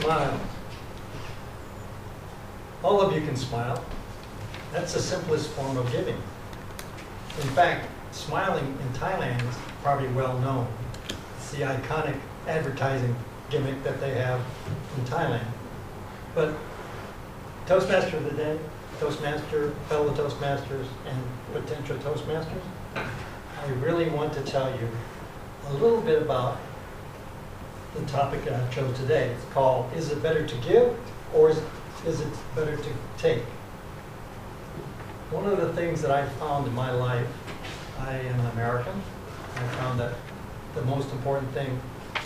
smile. All of you can smile. That's the simplest form of giving. In fact, smiling in Thailand is probably well known. It's the iconic advertising gimmick that they have in Thailand. But Toastmaster of the day, Toastmaster, fellow Toastmasters, and potential Toastmasters, I really want to tell you a little bit about the topic that I chose today. It's called, is it better to give or is it better to take? One of the things that I found in my life, I am an American, I found that the most important thing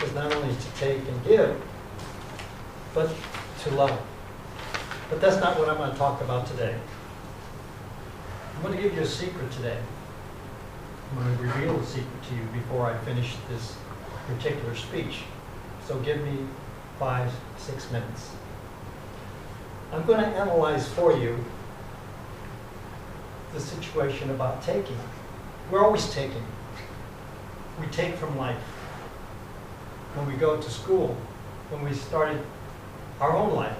is not only to take and give, but to love. But that's not what I'm going to talk about today. I'm going to give you a secret today. I'm going to reveal a secret to you before I finish this particular speech. So give me 5-6 minutes. I'm going to analyze for you the situation about taking. We're always taking. We take from life. When we go to school, when we started our own life,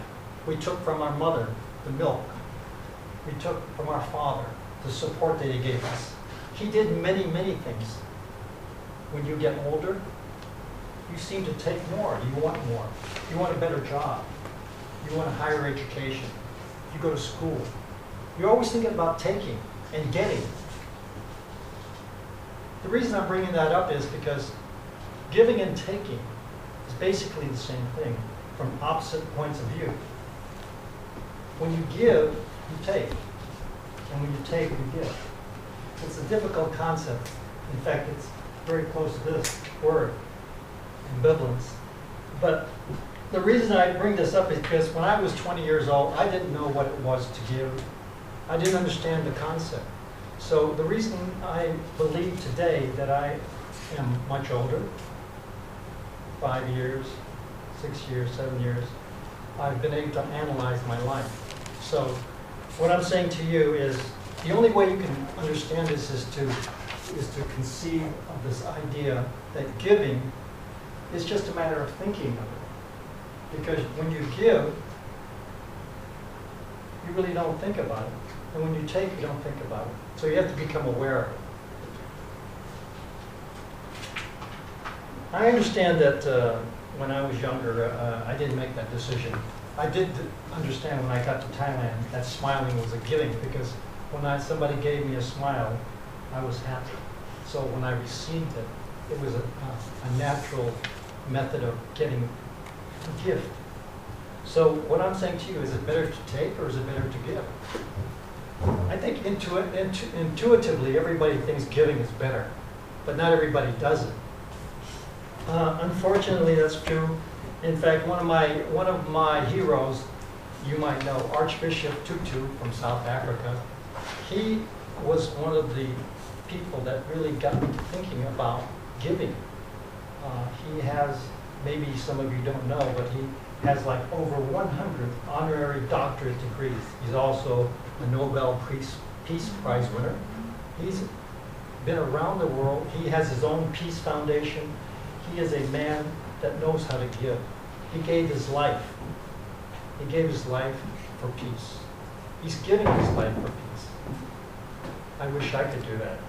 we took from our mother the milk. We took from our father the support that he gave us. He did many, many things. When you get older, you seem to take more. You want more. You want a better job. You want a higher education. You go to school. You're always thinking about taking and getting. The reason I'm bringing that up is because giving and taking is basically the same thing from opposite points of view. When you give, you take. And when you take, you give. It's a difficult concept. In fact, it's very close to this word, ambivalence. But the reason I bring this up is because when I was 20 years old, I didn't know what it was to give. I didn't understand the concept. So the reason I believe today that I am much older, 5 years, 6 years, 7 years, I've been able to analyze my life. So what I'm saying to you is the only way you can understand this is to conceive of this idea that giving is just a matter of thinking of it. Because when you give, you really don't think about it. And when you take, you don't think about it. So you have to become aware of it. I understand that when I was younger, I didn't make that decision. I did understand when I got to Thailand that smiling was a giving, because when somebody gave me a smile, I was happy. So when I received it, it was a natural method of getting a gift. So what I'm saying to you, is it better to take or is it better to give? I think intuitively everybody thinks giving is better, but not everybody does it. Unfortunately, that's true. In fact, one of my heroes, you might know, Archbishop Tutu from South Africa. He was one of the people that really got me thinking about giving. He has, maybe some of you don't know, but he has like over 100 honorary doctorate degrees. He's also a Nobel Peace Prize winner. He's been around the world. He has his own peace foundation. He is a man that knows how to give. He gave his life. He gave his life for peace. He's giving his life for peace. I wish I could do that.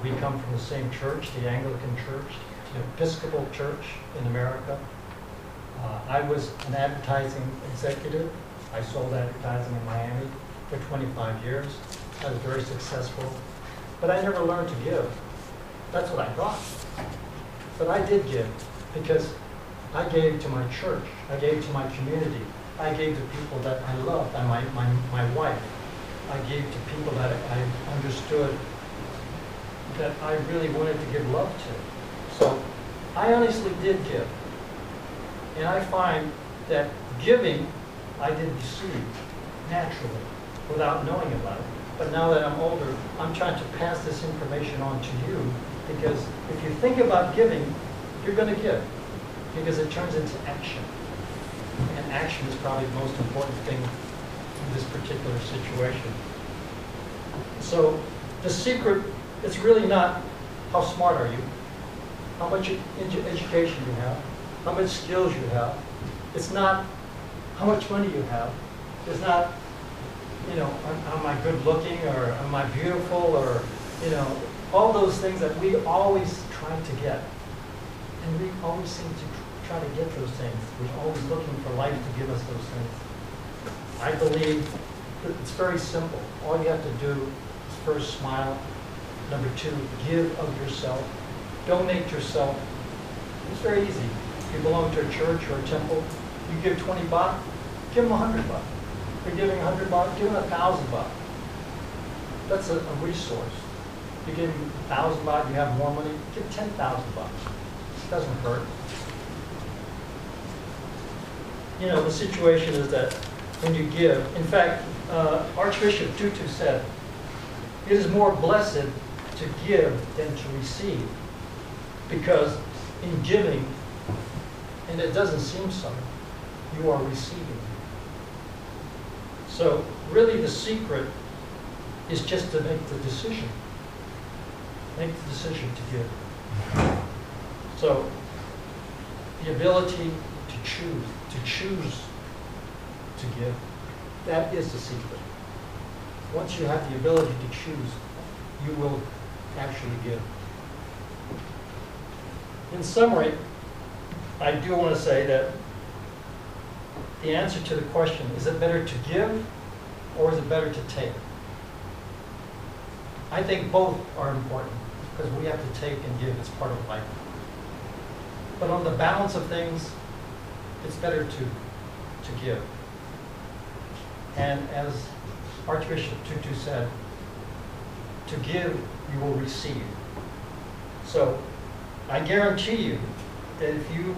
We come from the same church, the Anglican Church, the Episcopal Church in America. I was an advertising executive. I sold advertising in Miami for 25 years. I was very successful. But I never learned to give. That's what I thought. But I did give, because I gave to my church. I gave to my community. I gave to people that I loved, and my wife. I gave to people that I understood that I really wanted to give love to. So I honestly did give. And I find that giving, I did receive naturally without knowing about it. But now that I'm older, I'm trying to pass this information on to you, because if you think about giving, you're going to give, because it turns into action. And action is probably the most important thing in this particular situation. So the secret, it's really not how smart are you, how much education you have, how much skills you have. It's not how much money you have. It's not, you know, am I good looking, or am I beautiful, or, you know, all those things that we always try to get. And we always seem to try to get those things. We're always looking for life to give us those things. I believe that it's very simple. All you have to do is first smile. Number two, give of yourself. Donate yourself. It's very easy. If you belong to a church or a temple, you give 20 baht, give them 100 baht. If you're giving 100 baht, give them 1,000 baht. That's a resource. If you give 1,000 baht, you have more money, give 10,000 baht. It doesn't hurt. You know, the situation is that when you give, in fact, Archbishop Tutu said, it is more blessed to give than to receive, because in giving, and it doesn't seem so, you are receiving. So really the secret is just to make the decision. Make the decision to give. So the ability to choose to give, that is the secret. Once you have the ability to choose, you will actually give. In summary, I do want to say that the answer to the question, is it better to give or is it better to take? I think both are important, because we have to take and give as part of life. But on the balance of things, it's better to give. And as Archbishop Tutu said, to give, you will receive. So I guarantee you that if you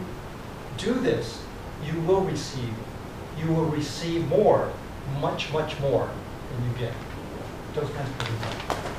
do this, you will receive. You will receive more, much, much more than you get. Toastmasters.